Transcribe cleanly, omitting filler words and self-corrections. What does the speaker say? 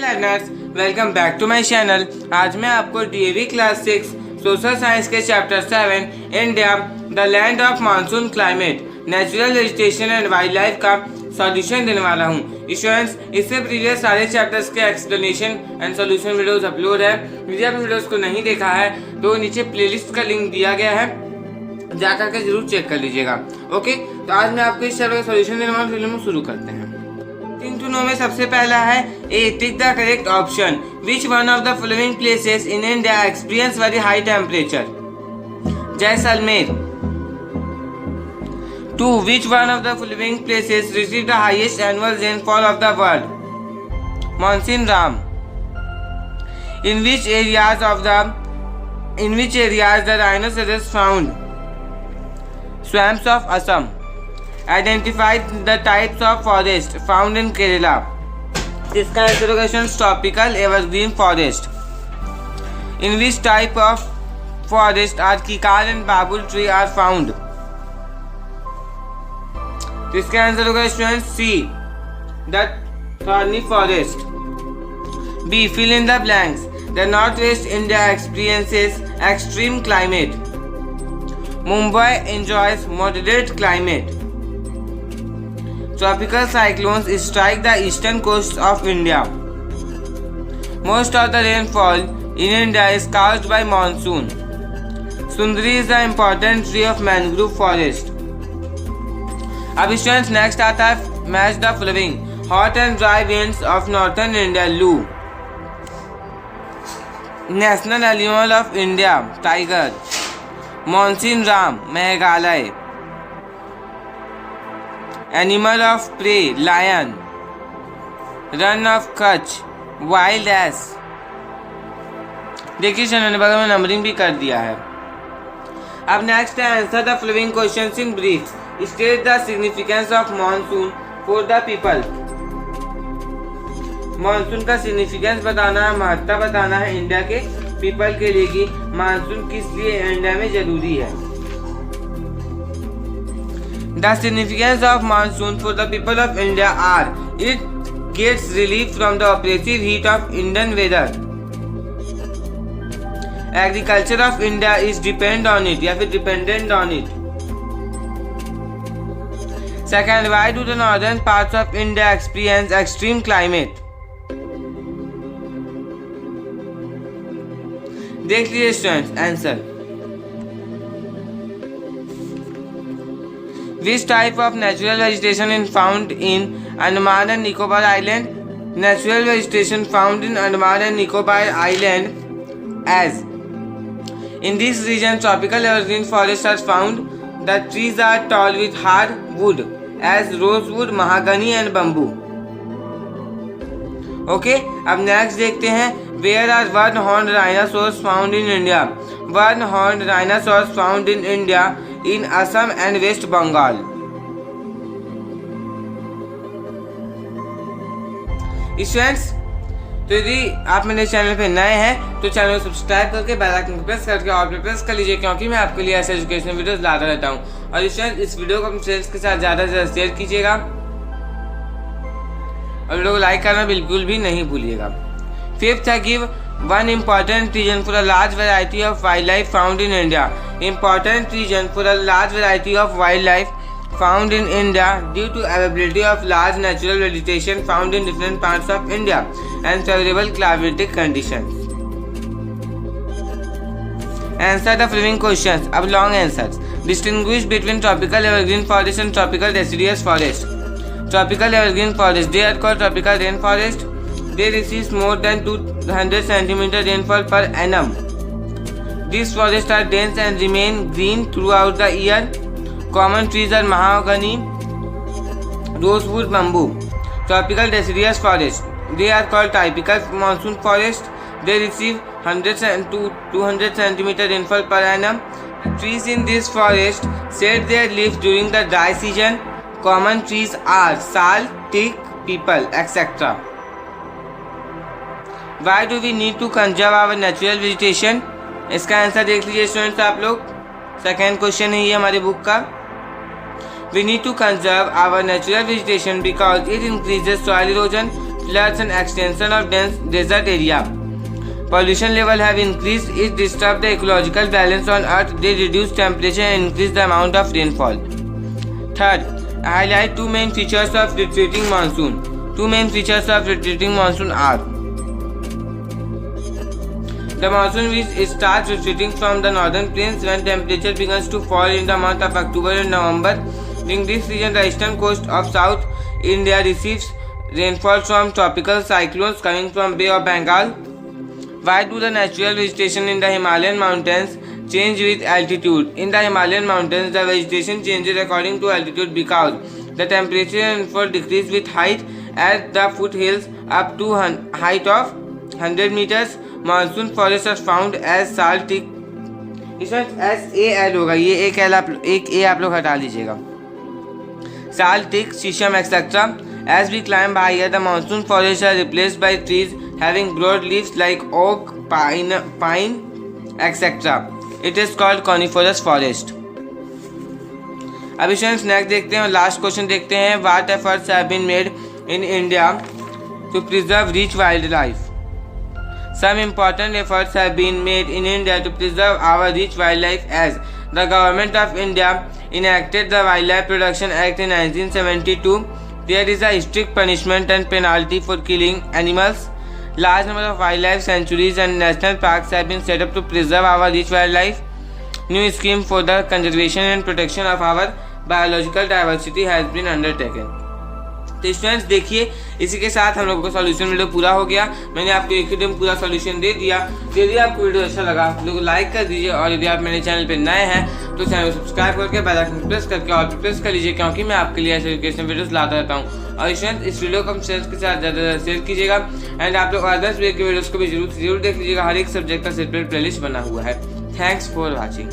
Learners, welcome back to my channel. आज मैं आपको डीएवी क्लास 6 सोशल साइंस के chapter 7 India the land of monsoon climate natural vegetation and wild life का solution देने वाला हूँ। स्टूडेंट्स, इससे प्रीवियस सारे चैप्टर्स के explanation and solution videos upload है। यदि आपने वीडियोस को नहीं देखा है तो नीचे प्लेलिस्ट का लिंक दिया गया है, जाकर के जरूर चेक कर लीजिएगा। ओके, तो आज मैं आपको इस चैप्टर का सॉल्यूशन देने वाला हूँ। फिल्म शुरू करते हैं। थिंग टू नो में सबसे पहला है A, tick the correct option. Which one of the following places in India experience very high temperature? Jaisalmer. 2. Which one of the following places receive the highest annual rainfall of the world? Monsoon Ram. In which areas the rhinoceros found? Swamps of Assam. Identify the types of forest found in Kerala. इसका answer होगा tropical evergreen forest. In which type of forest are kikar and babul tree are found? इसका answer होगा student C, the thorny forest. B, fill in the blanks. The north west India experiences extreme climate. Mumbai enjoys moderate climate. Tropical cyclones strike the eastern coast of India. Most of the rainfall in India is caused by monsoon. Sundari is the important tree of mangrove forest. अब students next आता है match the following. Hot and dry winds of northern India loo. National animal of India tiger. Mawsynram Meghalaya. Animal of prey lion. Rann of Kutch wild ass. देखिए channel बगल में numbering भी कर दिया है। अब नेक्स्ट है answer the following questions in brief. State the significance of monsoon for the people. Monsoon का सिग्निफिकेंस बताना है, महत्ता बताना है इंडिया के पीपल के लिए कि मानसून किस लिए इंडिया में जरूरी है। The significance of monsoon for the people of India are: it gets relief from the oppressive heat of Indian weather. Agriculture of India is depend on it या फिर dependent on it. Second, why do the northern parts of India experience extreme climate? देख लीजिए students answer. Which type of natural vegetation is found in Andaman and Nicobar Island? Natural vegetation found in Andaman and Nicobar Island as in this region tropical evergreen forests are found. The trees are tall with hard wood as rosewood, mahogany and bamboo. Okay, अब next देखते हैं where are one-horned rhinoceros found in India? One-horned rhinoceros found in India in Assam and West Bengal. Students, तो यदि आप मेरे channel पे नए हैं तो चैनल को सब्सक्राइब करके बेल आइकन को प्रेस करके ऑल पे प्रेस कर लीजिए, क्योंकि मैं आपके लिए ऐसे एजुकेशनल वीडियोस लाता रहता हूँ। और स्टूडेंट्स, इस वीडियो को अपने फ्रेंड्स के साथ ज़्यादा से ज़्यादा शेयर कीजिएगा और वीडियो को लाइक करना बिल्कुल भी नहीं भूलिएगा। फिफ्थ है give one important reason for a large variety of wild life found in India. Important reason for a large variety of wild life found in India due to availability of large natural vegetation found in different parts of India and favorable climatic conditions. Answer the following questions. अब long answers. Distinguish between tropical evergreen forest and tropical deciduous forest. Tropical evergreen forest, they are called tropical rain forest. They receive more than 200 cm rainfall per annum. These forests are dense and remain green throughout the year. Common trees are mahogany, rosewood, bamboo. Tropical deciduous forest, they are called typical monsoon forest. They receive 100 to 200 cm rainfall per annum. Trees in this forest shed their leaves during the dry season. Common trees are sal, teak, peepal, etc. Why do we need to conserve our natural vegetation? इसका answer देख लीजिए students आप लोग। Second question है ये हमारे book का। We need to conserve our natural vegetation because it increases soil erosion, floods and extension of dense desert area. Pollution level have increased. It disturb the ecological balance on earth. They reduce temperature and increase the amount of rainfall. Third, highlight two main features of retreating monsoon. Two main features of retreating monsoon are: the monsoon which starts retreating from the northern plains when temperature begins to fall in the month of October and November. During this season, the eastern coast of South India receives rainfall from tropical cyclones coming from Bay of Bengal. Why do the natural vegetation in the Himalayan mountains change with altitude? In the Himalayan mountains, the vegetation changes according to altitude because the temperature and rainfall decrease with height. At the foothills up to height of 100 meters, monsoon forests are found as salt thick. इसमें SAL होगा, ये एक ए आप लोग हटा लीजिएगा. Salt thick, shisham, etc. As we climb higher, the monsoon forests are replaced by trees having broad leaves like oak, pine, etc. It is called coniferous forest. अभी students next देखते हैं और लास्ट क्वेश्चन देखते हैं. What efforts have been made in India to preserve rich wildlife? Some important efforts have been made in India to preserve our rich wildlife as the Government of India enacted the Wildlife Protection Act in 1972. There is a strict punishment and penalty for killing animals. Large number of wildlife sanctuaries and national parks have been set up to preserve our rich wildlife. New scheme for the conservation and protection of our biological diversity has been undertaken. तो students देखिए, इसी के साथ हम लोगों का solution video पूरा हो गया. मैंने आपको एक ही पूरा सॉल्यूशन दे दिया. यदि आपको वीडियो अच्छा लगा वीडियो को लाइक कर दीजिए और यदि आप मेरे चैनल पर नए हैं तो चैनल को सब्सक्राइब करके बेल आइकन प्रेस करके ऑल पे प्रेस कर लीजिए, क्योंकि मैं आपके लिए ऐसे एजुकेशन वीडियोस लाता रहता हूँ. और स्टूडेंट्स इस वीडियो को फ्रेंड्स के साथ ज़्यादा शेयर कीजिएगा एंड आप लोग अदर्स वीडियो के वीडियोस को भी जरूर देख लीजिएगा. हर एक सब्जेक्ट का सेपरेट प्लेलिस्ट बना हुआ है. Thanks for watching.